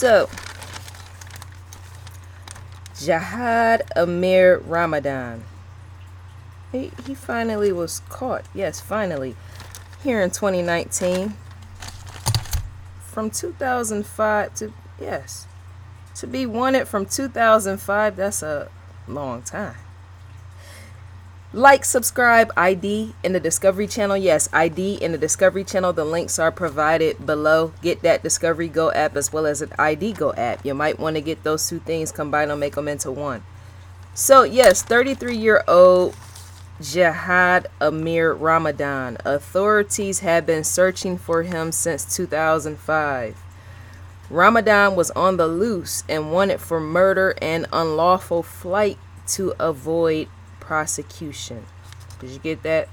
So, Jihad Ramadan. He finally was caught. Yes, finally. Here in 2019. From 2005 to, yes. To be wanted from 2005, that's a long time. Like, subscribe, ID in the Discovery Channel. Yes, ID in the Discovery Channel. The links are provided below. Get that Discovery Go app as well as an ID Go app. You might want to get those two things, combine them, make them into one. So, yes, 33-year-old Jihad Ramadan. Authorities have been searching for him since 2005. Ramadan was on the loose and wanted for murder and unlawful flight to avoid prosecution. Did you get that?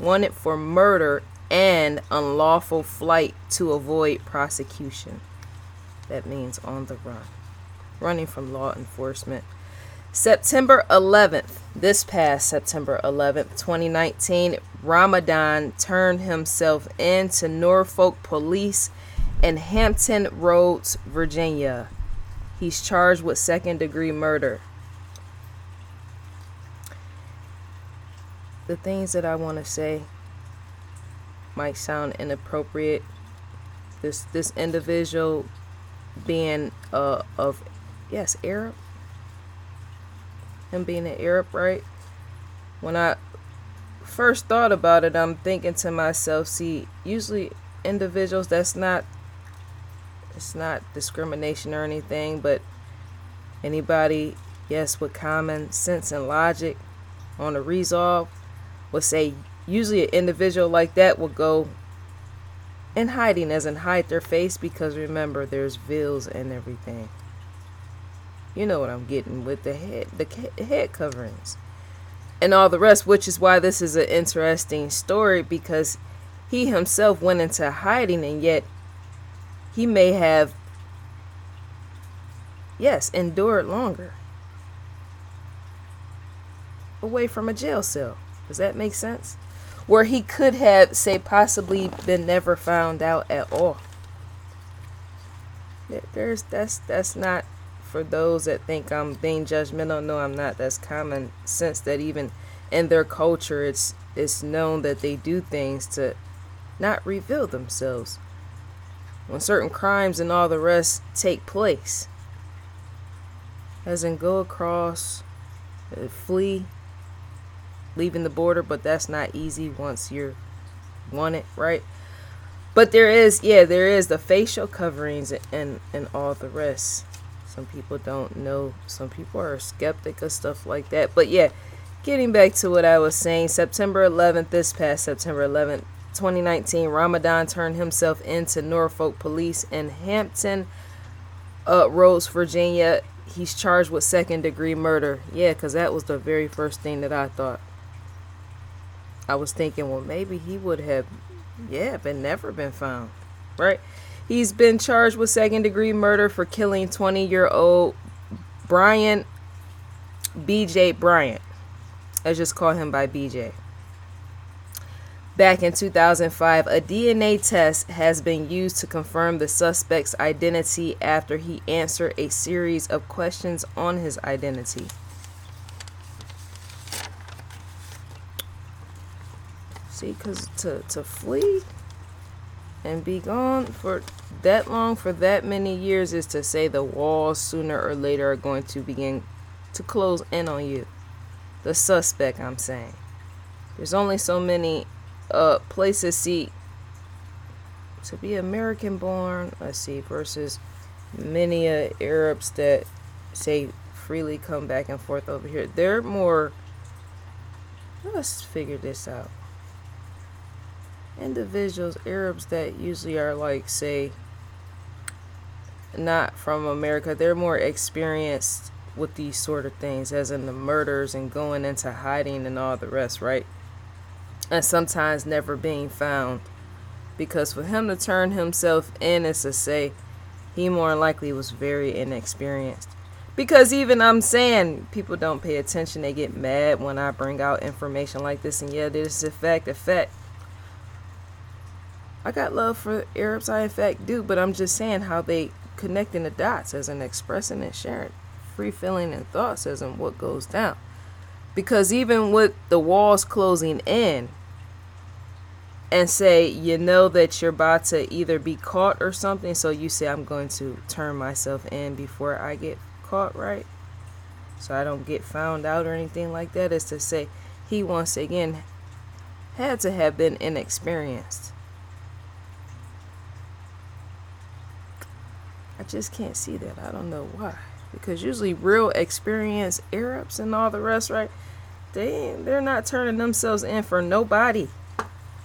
Wanted for murder and unlawful flight to avoid prosecution. That means on the run. Running from law enforcement. September 11th, this past September 11th, 2019, Ramadan turned himself in to Norfolk police in Hampton Roads, Virginia. He's charged with second-degree murder. The things that I want to say might sound inappropriate. This individual being of, yes, Arab. Him being an Arab, right? When I first thought about it, I'm thinking to myself, see, usually individuals, it's not discrimination or anything, but anybody, yes, with common sense and logic on a resolve would say usually an individual like that will go in hiding, as in hide their face, because remember, there's veils and everything. You know what I'm getting with the head coverings and all the rest, which is why this is an interesting story, because he himself went into hiding, and yet he may have, yes, endured longer away from a jail cell. Does that make sense? Where he could have, say, possibly been never found out at all. That's not for those that think I'm being judgmental. No, I'm not. That's common sense that even in their culture, it's known that they do things to not reveal themselves when certain crimes and all the rest take place. As in go across, flee, leaving the border, but that's not easy once you're wanted, right? But there is the facial coverings and all the rest. Some people don't know. Some people are skeptic of stuff like that. But yeah, getting back to what I was saying, September 11th, this past September 11th, 2019, Ramadan turned himself into Norfolk police in Hampton Roads, Virginia. He's charged with second-degree murder. Yeah, because that was the very first thing that I thought. I was thinking, well, maybe he would have, never been found, right? He's been charged with second-degree murder for killing 20-year-old Brian BJ Bryant. Let's just call him by BJ. Back in 2005, a DNA test has been used to confirm the suspect's identity after he answered a series of questions on his identity. See, because to flee and be gone for that long, for that many years, is to say the walls sooner or later are going to begin to close in on you. The suspect, I'm saying. There's only so many places, see, to be American born, let's see, versus many Arabs that say freely come back and forth over here. They're more, let's figure this out. Individuals, Arabs that usually are like, say, not from America, they're more experienced with these sort of things, as in the murders and going into hiding and all the rest, right? And sometimes never being found. Because for him to turn himself in is to say he more likely was very inexperienced. Because even I'm saying people don't pay attention, they get mad when I bring out information like this, and yeah, this is a fact. I got love for Arabs, I in fact do, but I'm just saying how they connecting the dots as in expressing and sharing free feeling and thoughts as in what goes down. Because even with the walls closing in and say, you know that you're about to either be caught or something, so you say, I'm going to turn myself in before I get caught, right? So I don't get found out or anything like that, is to say he once again had to have been inexperienced. I just can't see that. I don't know why. Because usually real experienced Arabs and all the rest, right? They're not turning themselves in for nobody.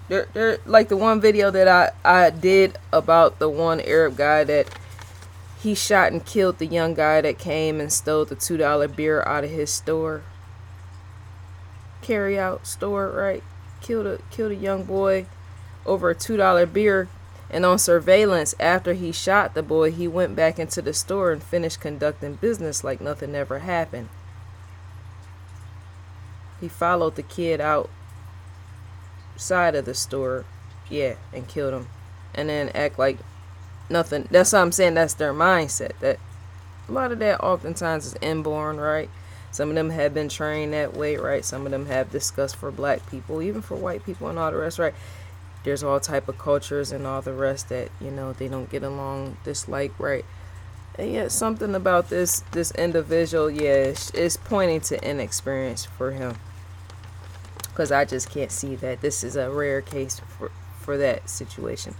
They're like the one video that I did about the one Arab guy that he shot and killed the young guy that came and stole the $2 beer out of his store. Carry out store, right? Killed a young boy over a $2 beer. And on surveillance, after he shot the boy, he went back into the store and finished conducting business like nothing ever happened. He followed the kid outside of the store, and killed him. And then act like nothing. That's what I'm saying, that's their mindset. That a lot of that oftentimes is inborn, right? Some of them have been trained that way, right? Some of them have discussed for black people, even for white people and all the rest, right? There's all type of cultures and all the rest that, they don't get along, dislike, right? And yet something about this individual, is pointing to inexperience for him. Because I just can't see that. This is a rare case for that situation.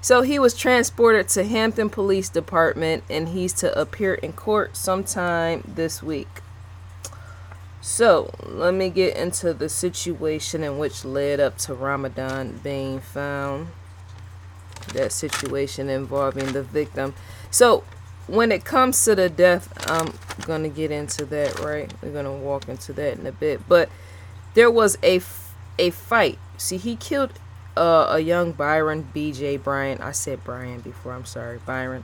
So he was transported to Hampton Police Department, and he's to appear in court sometime this week. So, let me get into the situation in which led up to Ramadan being found. That situation involving the victim. So, when it comes to the death, I'm going to get into that, right? We're going to walk into that in a bit. But there was a fight. See, he killed a young Byron, BJ Bryant. I said Brian before, I'm sorry, Byron.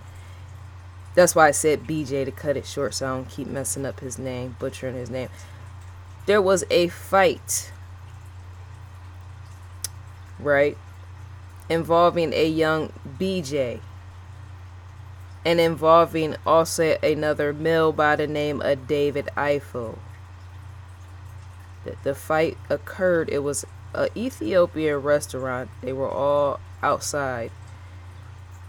That's why I said BJ to cut it short so I don't keep messing up his name, butchering his name. There was a fight, right, involving a young BJ and involving also another male by the name of David Eiffel. The fight occurred, it was an Ethiopian restaurant. They were all outside,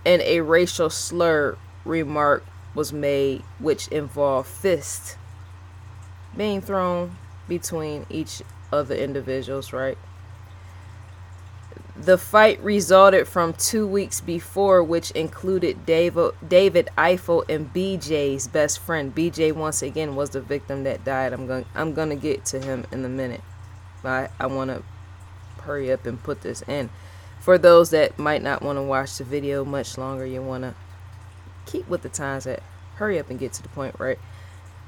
and a racial slur remark was made which involved fists being thrown between each of the individuals, right? The fight resulted from 2 weeks before, which included David Eiffel and BJ's best friend. BJ once again was the victim that died. I'm gonna get to him in a minute. I want to hurry up and put this in. For those that might not want to watch the video much longer, you want to keep with the times. That hurry up and get to the point, right?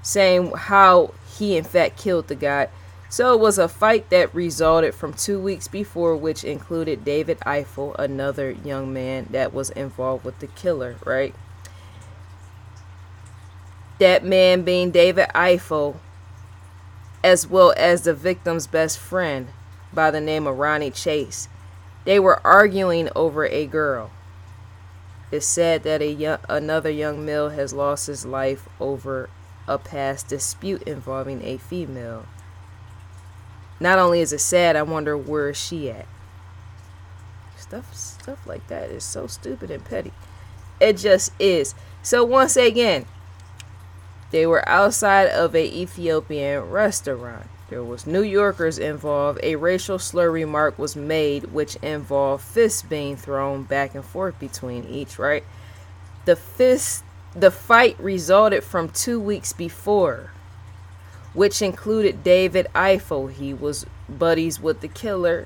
Saying how he in fact killed the guy. So it was a fight that resulted from 2 weeks before, which included David Eiffel, another young man that was involved with the killer, right? That man being David Eiffel, as well as the victim's best friend by the name of Ronnie Chase. They were arguing over a girl. It's said that another young male has lost his life over a past dispute involving a female. Not only is it sad, I wonder where is she at. Stuff like that is so stupid and petty. It just is. So once again, they were outside of a Ethiopian restaurant. There was New Yorkers involved. A racial slur remark was made, which involved fists being thrown back and forth between each, right? The fight resulted from 2 weeks before, which included David Eiffel. He was buddies with the killer.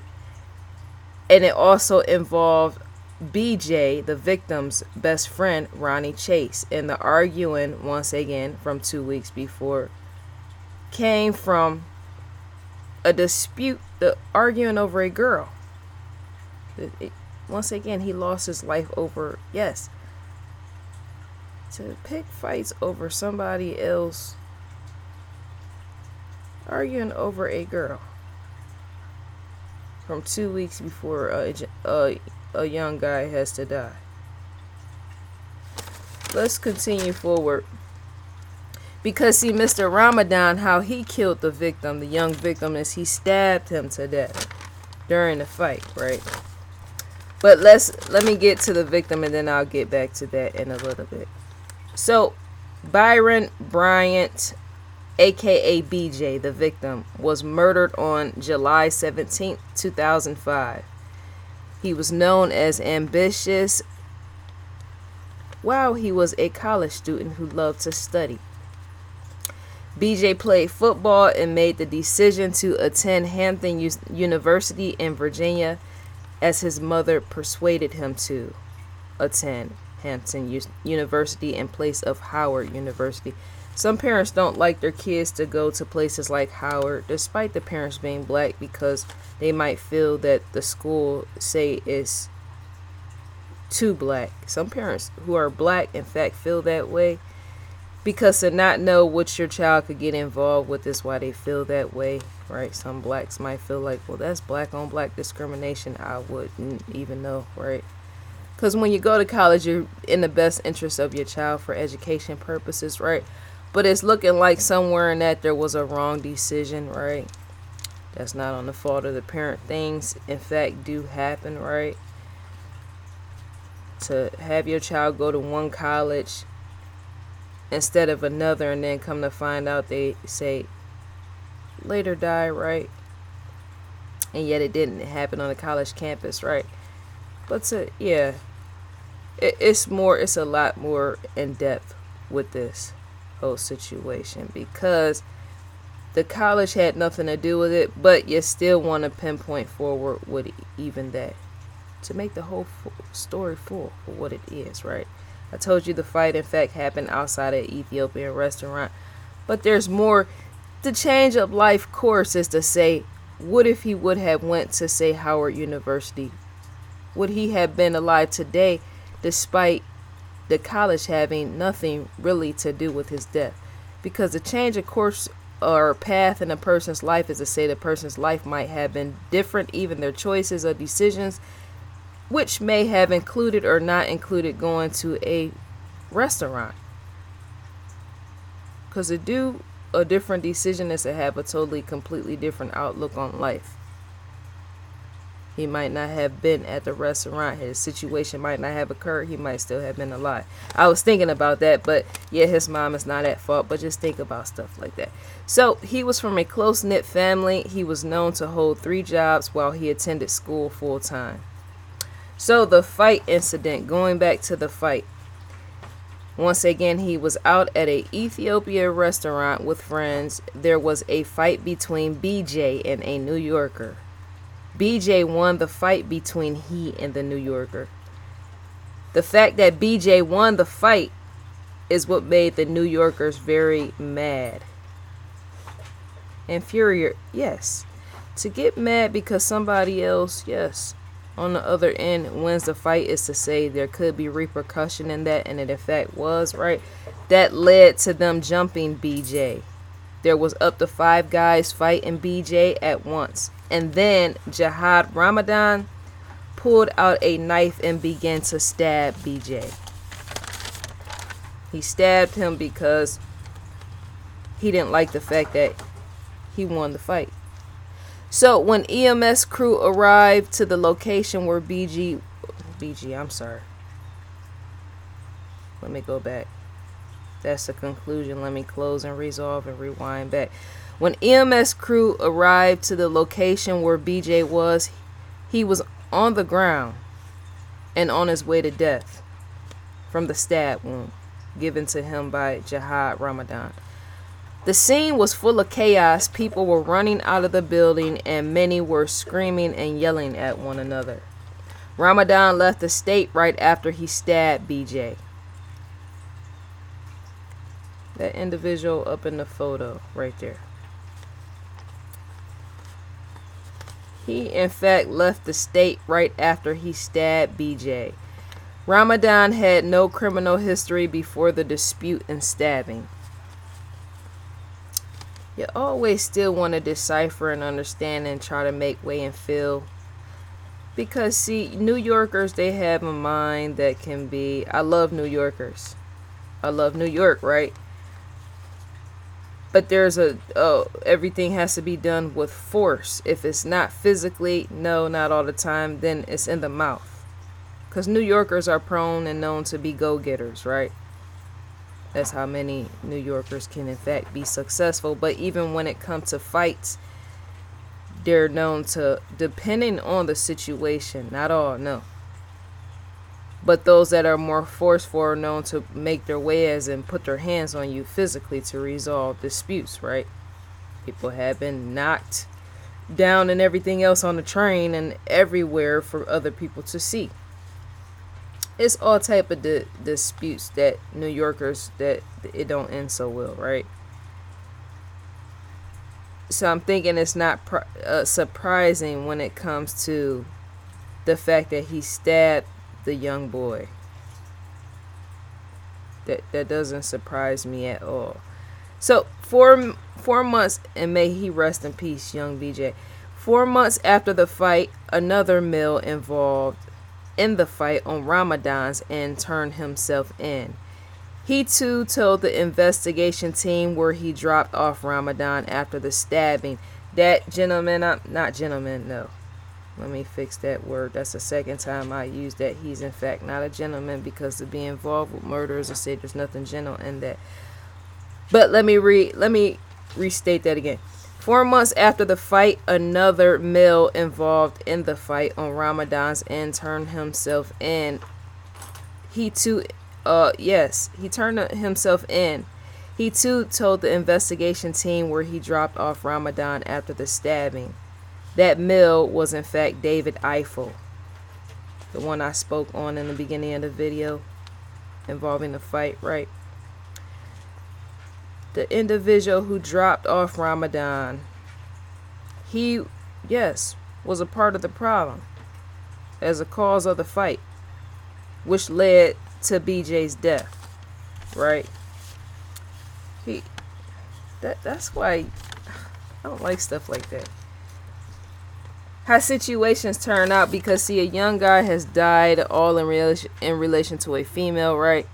And it also involved BJ, the victim's best friend, Ronnie Chase. And the arguing, once again, from 2 weeks before, came from a dispute, the arguing over a girl. Once again, he lost his life over, yes. To pick fights over somebody else, arguing over a girl from 2 weeks before a young guy has to die. let's continue forward. Because see, Mr. Ramadan, how he killed the victim, the young victim, is he stabbed him to death during the fight, right? But let me get to the victim and then I'll get back to that in a little bit. So Byron Bryant, aka BJ, the victim, was murdered on July 17, 2005. He was known as ambitious while he was a college student who loved to study. BJ played football and made the decision to attend Hampton University in Virginia, as his mother persuaded him to attend Hampton University in place of Howard University. Some parents don't like their kids to go to places like Howard, despite the parents being black, because they might feel that the school, say, is too black. Some parents who are black, in fact, feel that way. Because to not know what your child could get involved with is why they feel that way, right? Some blacks might feel like, well, that's black on black discrimination. I wouldn't even know, right? Because when you go to college, you're in the best interest of your child for education purposes, right? But it's looking like somewhere in that there was a wrong decision, right? That's not on the fault of the parent. Things, in fact, do happen, right? To have your child go to one college instead of another, and then come to find out they say later die, right? And yet it didn't happen on a college campus, right? But it's a lot more in depth with this whole situation, because the college had nothing to do with it, but you still want to pinpoint forward with even that to make the whole story full for what it is, right? I told you the fight, in fact, happened outside an Ethiopian restaurant. But there's more. The change of life course is to say, what if he would have went to, say, Howard University? Would he have been alive today, despite the college having nothing really to do with his death? Because the change of course or path in a person's life is to say the person's life might have been different, even their choices or decisions, which may have included or not included going to a restaurant. Because to do a different decision is to have a totally, completely different outlook on life. He might not have been at the restaurant. His situation might not have occurred. He might still have been alive. I was thinking about that, but yeah, his mom is not at fault, but just think about stuff like that. So he was from a close-knit family. He was known to hold 3 jobs while he attended school full-time. So the fight incident, going back to the fight. Once again, he was out at a Ethiopia restaurant with friends. There was a fight between BJ and a New Yorker. BJ won the fight between he and the New Yorker. The fact that BJ won the fight is what made the New Yorkers very mad. Infuriated, yes. To get mad because somebody else, yes, on the other end wins the fight is to say there could be repercussion in that, and it in fact was, right? That led to them jumping BJ. There was up to 5 guys fighting BJ at once. And then Jihad Ramadan pulled out a knife and began to stab BJ. He stabbed him because he didn't like the fact that he won the fight. So when EMS crew arrived to the location where I'm sorry. Let me go back. That's the conclusion. Let me close and resolve and rewind back. When EMS crew arrived to the location where BJ was, he was on the ground and on his way to death from the stab wound given to him by Jihad Ramadan. The scene was full of chaos. People were running out of the building and many were screaming and yelling at one another. Ramadan left the state right after he stabbed BJ. That individual up in the photo right there. He, in fact, left the state right after he stabbed BJ. Ramadan had no criminal history before the dispute and stabbing. You always still want to decipher and understand and try to make way and feel. Because, see, New Yorkers, they have a mind that can be... I love New Yorkers. I love New York, right? But there's everything has to be done with force. If it's not physically, no, not all the time, then it's in the mouth. Because New Yorkers are prone and known to be go-getters, right? That's how many New Yorkers can in fact be successful. But even when it comes to fights, they're known to, depending on the situation, not all, no. But those that are more forceful are known to make their way as and put their hands on you physically to resolve disputes, right? People have been knocked down and everything else on the train and everywhere for other people to see. It's all type of disputes that New Yorkers, that it don't end so well, right? So I'm thinking it's not surprising when it comes to the fact that he stabbed the young boy. That doesn't surprise me at all. So 4 months, and may he rest in peace, young BJ. 4 months after the fight, another male involved in the fight on Ramadan's end turned himself in. He too told the investigation team where he dropped off Ramadan after the stabbing. That gentleman, not gentleman, no. Let me fix that word. That's the second time I used that. He's in fact not a gentleman, because to be involved with murder, as I said, there's nothing gentle in that. But let me restate that again. 4 months after the fight, another male involved in the fight on Ramadan's end turned himself in. He too, he turned himself in. He too told the investigation team where he dropped off Ramadan after the stabbing. That male was in fact David Eiffel, the one I spoke on in the beginning of the video involving the fight, right? The individual who dropped off Ramadan, he, yes, was a part of the problem as a cause of the fight, which led to BJ's death, right? That's why I don't like stuff like that. How situations turn out, because see, a young guy has died all in relation to a female, right?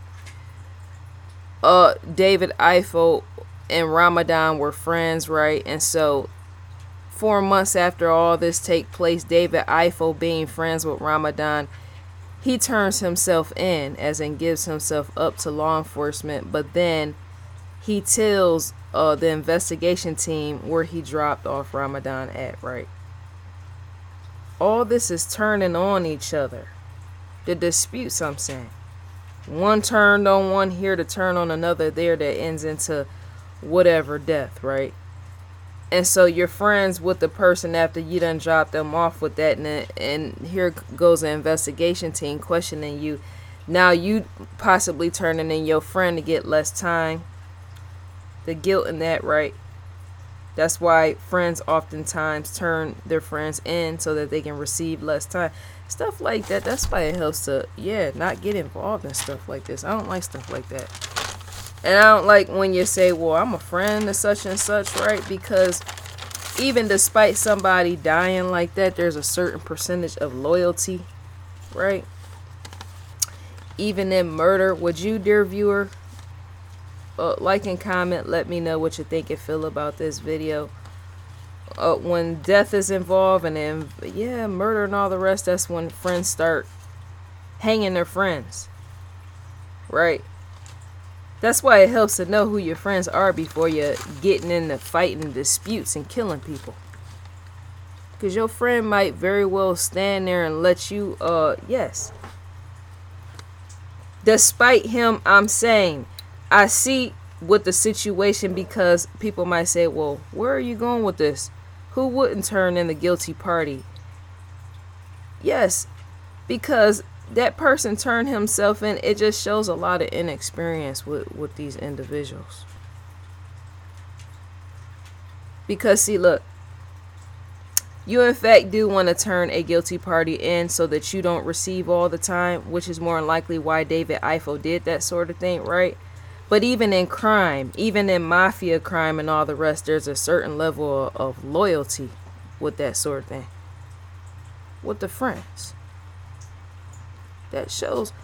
David Eiffel and Ramadan were friends, right? And so 4 months after all this take place, David Eiffel, being friends with Ramadan, he turns himself in, as in gives himself up to law enforcement, but then he tells the investigation team where he dropped off Ramadan at, right? All this is turning on each other. The disputes, I'm saying. One turned on one here to turn on another there, that ends into whatever death, right? And so you're friends with the person after you done dropped them off with that, and here goes an investigation team questioning you. Now you possibly turning in your friend to get less time. The guilt in that, right? That's why friends oftentimes turn their friends in so that they can receive less time. Stuff like that. That's why it helps to, not get involved in stuff like this. I don't like stuff like that. And I don't like when you say, well, I'm a friend of such and such, right? Because even despite somebody dying like that, there's a certain percentage of loyalty, right? Even in murder, would you, dear viewer, like and comment, let me know what you think and feel about this video. When death is involved, and then murder and all the rest, that's when friends start hanging their friends, right? That's why it helps to know who your friends are before you're getting into fighting disputes and killing people, because your friend might very well stand there and let you despite him, I'm saying, I see with the situation, because people might say, well, where are you going with this? Who wouldn't turn in the guilty party? Yes, because that person turned himself in. It just shows a lot of inexperience with these individuals. Because see, look, you in fact do want to turn a guilty party in so that you don't receive all the time, which is more than likely why David Eiffel did that sort of thing, right? But even in crime, even in mafia crime and all the rest, there's a certain level of loyalty with that sort of thing. With the friends. That shows.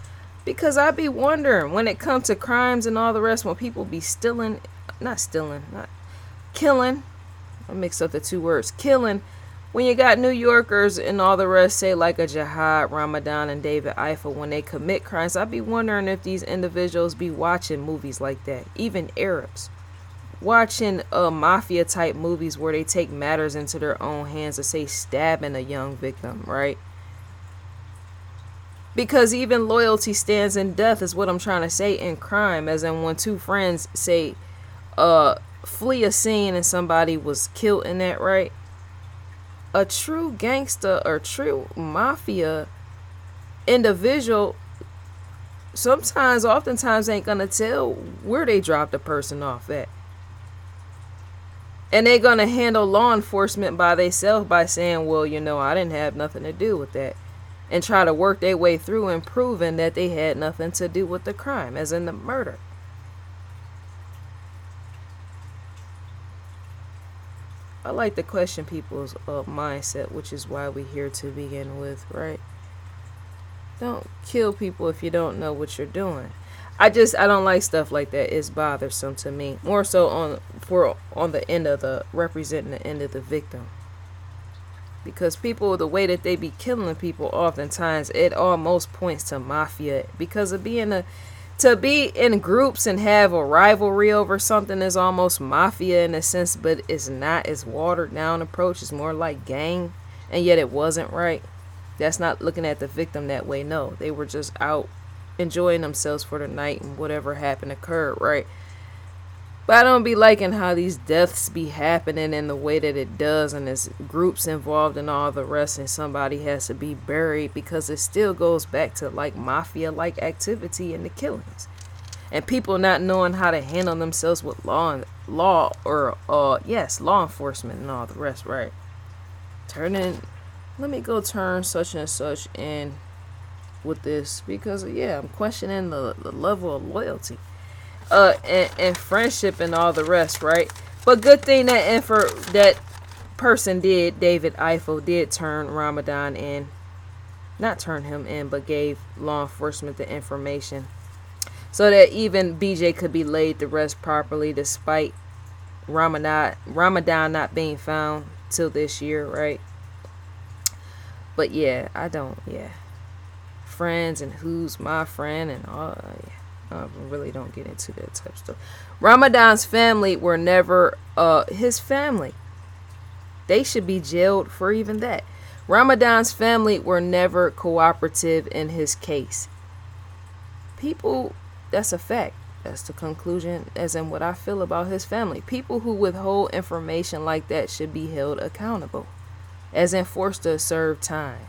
Because I be wondering when it comes to crimes and all the rest, when people be not killing. I mixed up the two words. Killing. When you got New Yorkers and all the rest, say like a Jihad Ramadan and David Eiffel, when they commit crimes, I be wondering if these individuals be watching movies like that. Even Arabs. Watching mafia type movies where they take matters into their own hands, to say stabbing a young victim, right? Because even loyalty stands in death is what I'm trying to say in crime. As in when two friends say flee a scene and somebody was killed in that, right? A true gangster or true mafia individual oftentimes ain't gonna tell where they dropped the person off at. And they're gonna handle law enforcement by themselves by saying, well, I didn't have nothing to do with that. And try to work their way through and proving that they had nothing to do with the crime, as in the murder. I like to question people's mindset, which is why we're here to begin with, right? Don't kill people if you don't know what you're doing. I don't like stuff like that. It's bothersome to me. More so on the end of representing the end of the victim. Because people, the way that they be killing people, oftentimes it almost points to mafia. Because of to be in groups and have a rivalry over something is almost mafia in a sense, but it's not. It's watered down approach. It's more like gang, and yet it wasn't, right? That's not looking at the victim that way. No, they were just out enjoying themselves for the night and whatever happened occurred, right? But I don't be liking how these deaths be happening in the way that it does, and there's groups involved and all the rest, and somebody has to be buried, because it still goes back to like mafia-like activity in the killings, and people not knowing how to handle themselves with law enforcement and all the rest, right? Let me go turn such and such in with this, because I'm questioning the level of loyalty. And friendship and all the rest, right? But good thing that person David Eiffel did turn Ramadan in. Not turn him in, but gave law enforcement the information. So that even BJ could be laid to rest properly, despite Ramadan not being found till this year, right? But friends and who's my friend and all, I really don't get into that type of stuff. Ramadan's family were never his family. They should be jailed for even that. Ramadan's family were never cooperative in his case. People, that's a fact. That's the conclusion, as in what I feel about his family. People who withhold information like that should be held accountable, as in forced to serve time.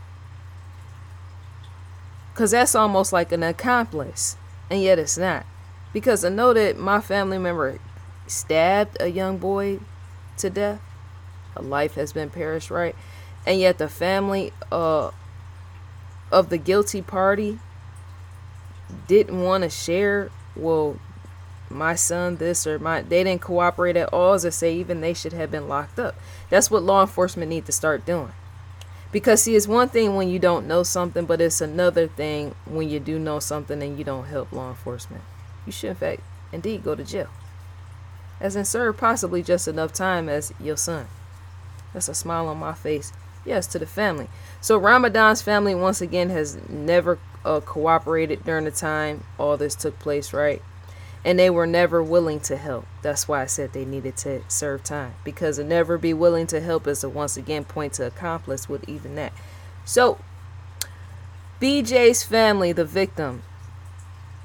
Because that's almost like an accomplice. And yet it's not. Because I know that my family member stabbed a young boy to death. A life has been perished, right? And yet the family of the guilty party didn't want to share, well, my son this or they didn't cooperate at all, as I say, even they should have been locked up. That's what law enforcement need to start doing. Because, see, it's one thing when you don't know something, but it's another thing when you do know something and you don't help law enforcement. You should, in fact, indeed go to jail. As in serve possibly just enough time as your son. That's a smile on my face. Yes, to the family. So Ramadan's family, once again, has never cooperated during the time all this took place, right? And they were never willing to help. That's why I said they needed to serve time. Because to never be willing to help is to once again point to accomplice with even that. So, BJ's family, the victim.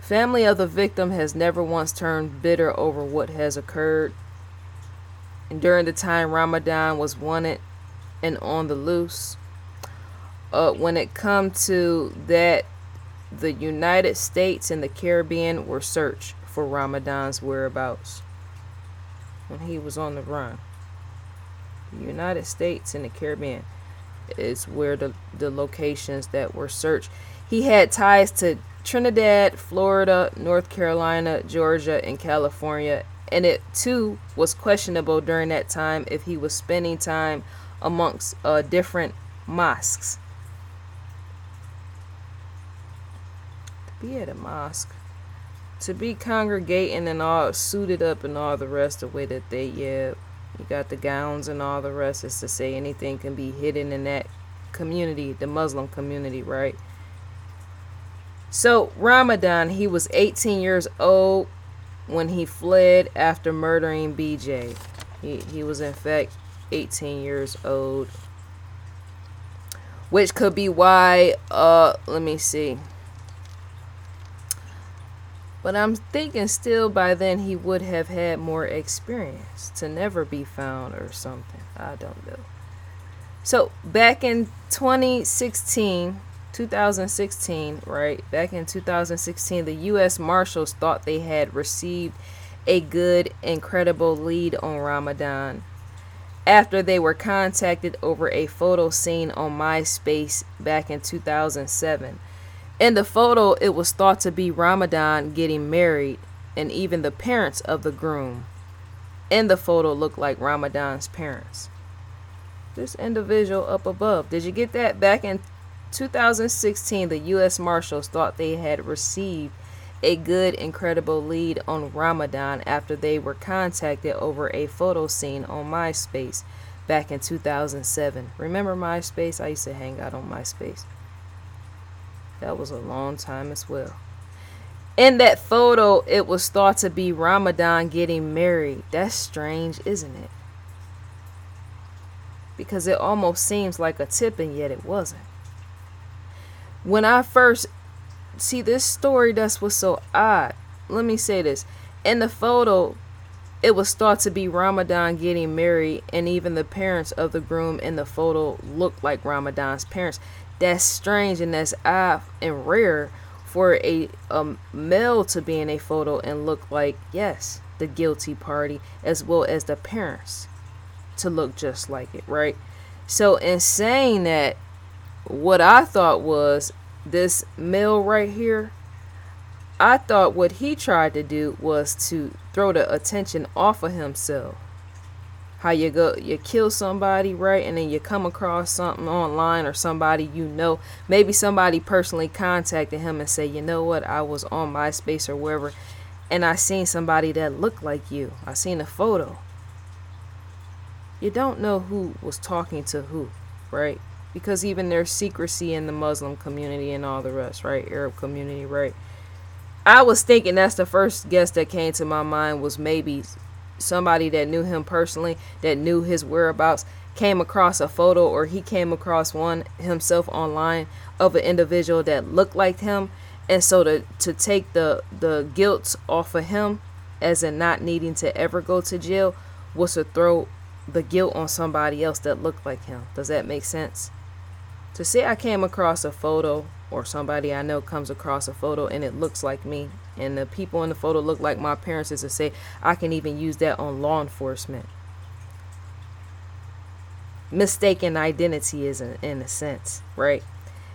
Family of the victim has never once turned bitter over what has occurred. And during the time Ramadan was wanted and on the loose. When it comes to that, the United States and the Caribbean were searched for Ramadan's whereabouts when he was on the run. The United States and the Caribbean is where the locations that were searched. He had ties to Trinidad, Florida, North Carolina, Georgia, and California, and it too was questionable during that time if he was spending time amongst different mosques. Be at a mosque. To be congregating and all suited up and all the rest, the way that they, yeah, you got the gowns and all the rest, is to say anything can be hidden in that community, the Muslim community, right? So Ramadan, he was 18 years old when he fled after murdering BJ. He was in fact 18 years old, which could be why, let me see. But I'm thinking still by then he would have had more experience to never be found or something. I don't know. So back in 2016, right? Back in 2016, the U.S. Marshals thought they had received a good, incredible lead on Ramadan after they were contacted over a photo seen on MySpace back in 2007. In the photo, it was thought to be Ramadan getting married, and even the parents of the groom in the photo looked like Ramadan's parents. This individual up above, did you get that? Back in 2016, the U.S. Marshals thought they had received a good, incredible lead on Ramadan after they were contacted over a photo seen on MySpace back in 2007. Remember MySpace? I used to hang out on MySpace. That was a long time as well. In that photo, it was thought to be Ramadan getting married. That's strange, isn't it? Because it almost seems like a tip, and yet it wasn't. When I first see this story, that's what's so odd. Let me say this. In the photo, it was thought to be Ramadan getting married, and even the parents of the groom in the photo looked like Ramadan's parents. That's strange, and that's odd and rare for a male to be in a photo and look like, yes, the guilty party, as well as the parents to look just like it, right? So in saying that, what I thought was this male right here, I thought what he tried to do was to throw the attention off of himself. How you kill somebody, right? And then you come across something online, or somebody you know, maybe somebody personally contacted him and say, you know what, I was on MySpace or wherever, and I seen somebody that looked like you. I seen a photo. You don't know who was talking to who, right? Because even there's secrecy in the Muslim community and all the rest, right? Arab community, right? I was thinking that's the first guess that came to my mind, was maybe somebody that knew him personally, that knew his whereabouts, came across a photo, or he came across one himself online of an individual that looked like him, and so to take the guilt off of him, as in not needing to ever go to jail, was to throw the guilt on somebody else that looked like him. Does that make sense? To say I came across a photo, or somebody I know comes across a photo and it looks like me, and the people in the photo look like my parents, is to say I can even use that on law enforcement. Mistaken identity is in a sense, right?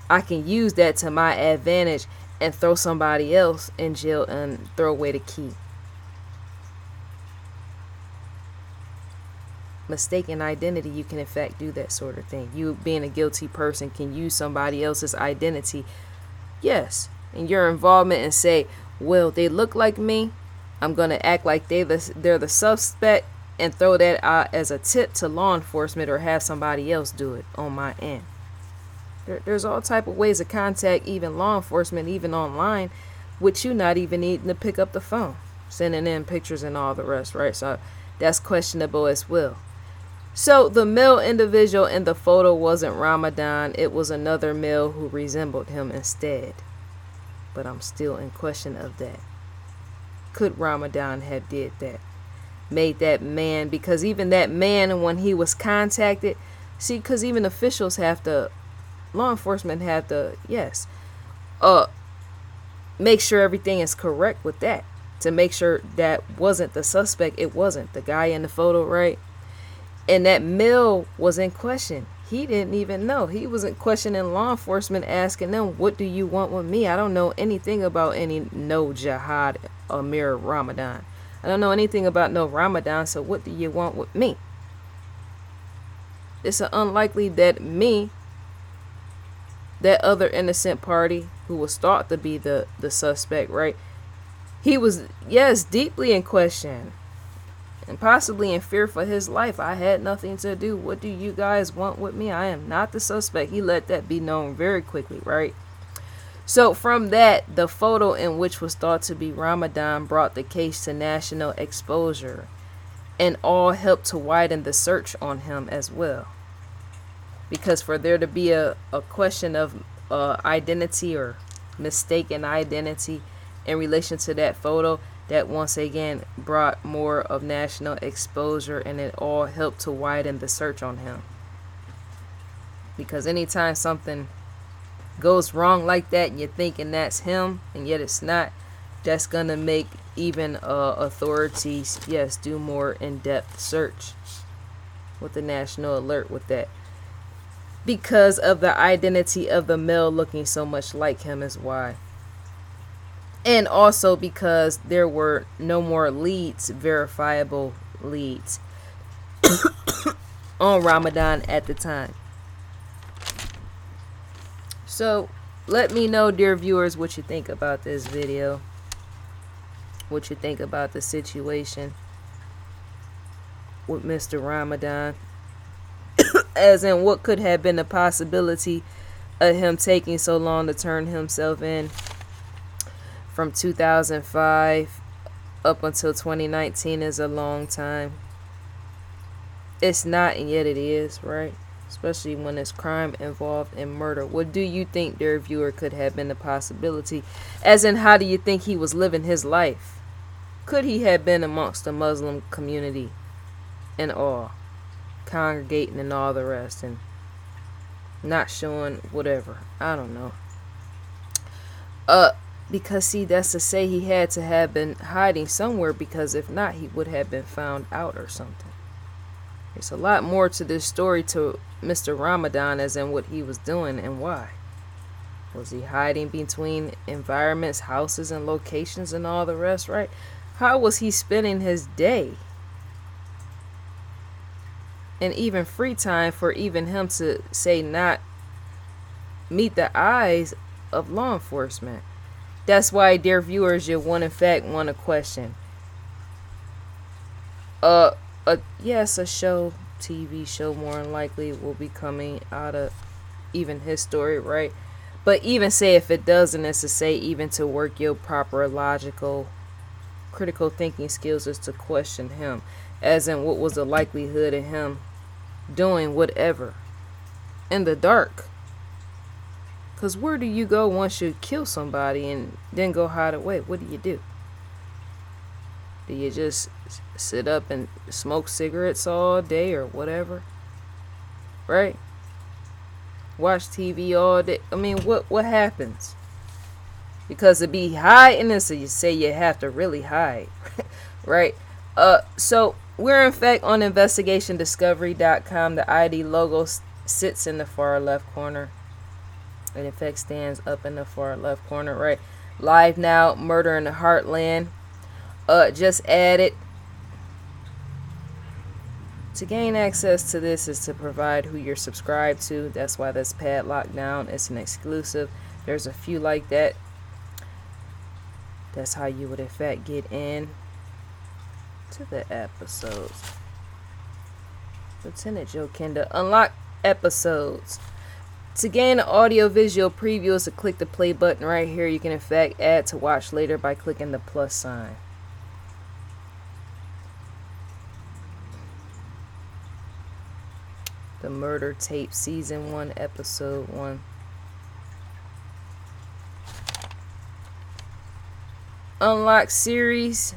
I can use that to my advantage and throw somebody else in jail and throw away the key. Mistaken identity, you can in fact do that sort of thing. You, being a guilty person, can use somebody else's identity, yes, and your involvement, and say, well, they look like me, I'm going to act like they're the suspect, and throw that out as a tip to law enforcement, or have somebody else do it on my end. There's all type of ways to contact even law enforcement, even online, with you not even needing to pick up the phone, sending in pictures and all the rest, right? So that's questionable as well. So the male individual in the photo wasn't Ramadan. It was another male who resembled him instead. But I'm still in question of that. Could Ramadan have did that? Made that man, because even that man, when he was contacted, see, because even officials have to, law enforcement have to, yes, make sure everything is correct with that. To make sure that wasn't the suspect. It wasn't the guy in the photo, right? And that male was in question. He didn't even know. He wasn't questioning law enforcement, asking them, what do you want with me? I don't know anything about no Jihad Ramadan. I don't know anything about no Ramadan, so what do you want with me? It's unlikely that me, that other innocent party, who was thought to be the suspect, right? He was, yes, deeply in question and possibly in fear for his life. I had nothing to do. What do you guys want with me? I am not the suspect. He let that be known very quickly, right? So from that, the photo in which was thought to be Ramadan brought the case to national exposure and all helped to widen the search on him as well. Because for there to be a question of identity or mistaken identity in relation to that photo, that once again brought more of national exposure and it all helped to widen the search on him. Because anytime something goes wrong like that and you're thinking that's him and yet it's not, that's gonna make even authorities, yes, do more in-depth search with the national alert with that, because of the identity of the male looking so much like him is why. And also because there were no more leads, verifiable leads on Ramadan at the time. So let me know, dear viewers, what you think about this video, what you think about the situation with Mr. Ramadan, as in what could have been the possibility of him taking so long to turn himself in from 2005 up until 2019 is a long time. It's not, and yet it is, right? Especially when it's crime involved in murder. What do you think, dear viewer, could have been the possibility? As in, how do you think he was living his life? Could he have been amongst the Muslim community and all, congregating and all the rest, and not showing whatever? I don't know. Because see, that's to say he had to have been hiding somewhere, because if not, he would have been found out or something. There's a lot more to this story to Mr. Ramadan, as in what he was doing and why. Was he hiding between environments, houses, and locations and all the rest, right? How was he spending his day? And even free time for even him to say not meet the eyes of law enforcement. That's why, dear viewers, you in fact want to question. Yes, a show, TV show more than likely will be coming out of even his story, right? But even say if it doesn't, it's to say even to work your proper logical, critical thinking skills is to question him. As in, what was the likelihood of him doing whatever in the dark? Because where do you go once you kill somebody and then go hide away? What do? Do you just sit up and smoke cigarettes all day or whatever? Right? Watch TV all day. I mean, what happens? Because to be hiding this, so you say you have to really hide. Right? So we're in fact on investigationdiscovery.com. The ID logo sits in the far left corner. It in fact stands up in the far left corner, right? Live now, Murder in the Heartland. Just added. To gain access to this is to provide who you're subscribed to. That's why that's padlocked down. It's an exclusive. There's a few like that. That's how you would in fact get in to the episodes. Lieutenant Joe Kenda. Unlock episodes. To gain an audio-visual preview is to click the play button right here. You can in fact add to watch later by clicking the plus sign. The Murder Tape Season 1, Episode 1. Unlock series.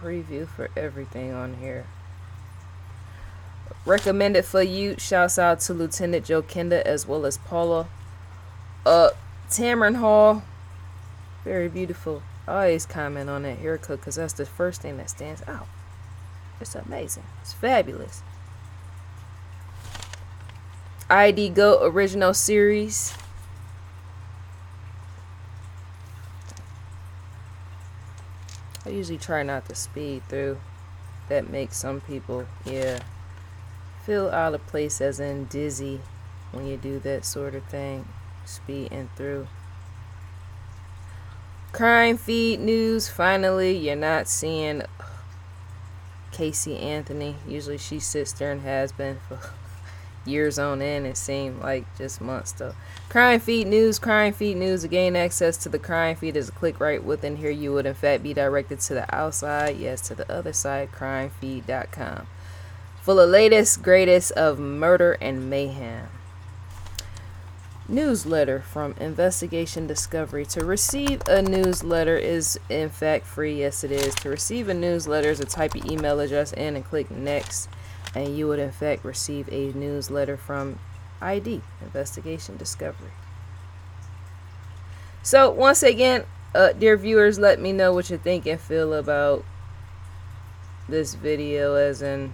Preview for everything on here. Recommended for you. Shouts out to Lieutenant Joe Kenda as well as Paula. Tamron Hall. Very beautiful. I always comment on that haircut because that's the first thing that stands out. It's amazing. It's fabulous. ID Go original series. I usually try not to speed through. That makes some people, feel out of place, as in dizzy when you do that sort of thing. Speeding through. Crime feed news. Finally, you're not seeing Casey Anthony. Usually she sits there and has been for years on end. It seemed like just months though. Crime feed news. Crime feed news. To gain access to the crime feed is a click right within here. You would in fact be directed to the outside. Yes, to the other side. Crimefeed.com. Full of latest, greatest of murder and mayhem. Newsletter from Investigation Discovery. To receive a newsletter is in fact free. Yes, it is. To receive a newsletter is to type your email address in and click next, and you would in fact receive a newsletter from ID, Investigation Discovery. So once again, dear viewers, let me know what you think and feel about this video, as in,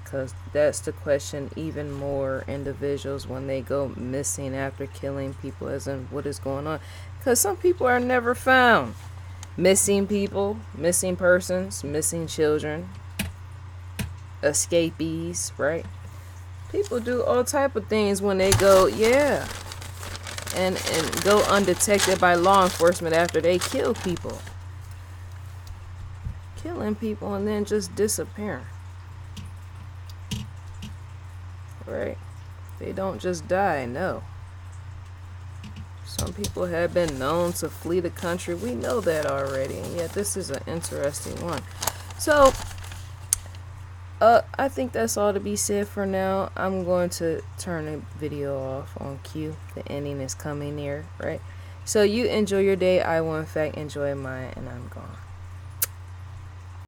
because that's the question. Even more individuals, when they go missing after killing people, as in what is going on, because some people are never found. Missing people, missing persons, missing children, escapees, right? People do all type of things when they go, yeah, and go undetected by law enforcement after they kill people. Killing people and then just disappearing. Right? They don't just die, no. Some people have been known to flee the country. We know that already, and yet this is an interesting one. So, I think that's all to be said for now. I'm going to turn the video off on cue. The ending is coming near, right? So you enjoy your day. I will in fact enjoy mine, and I'm gone.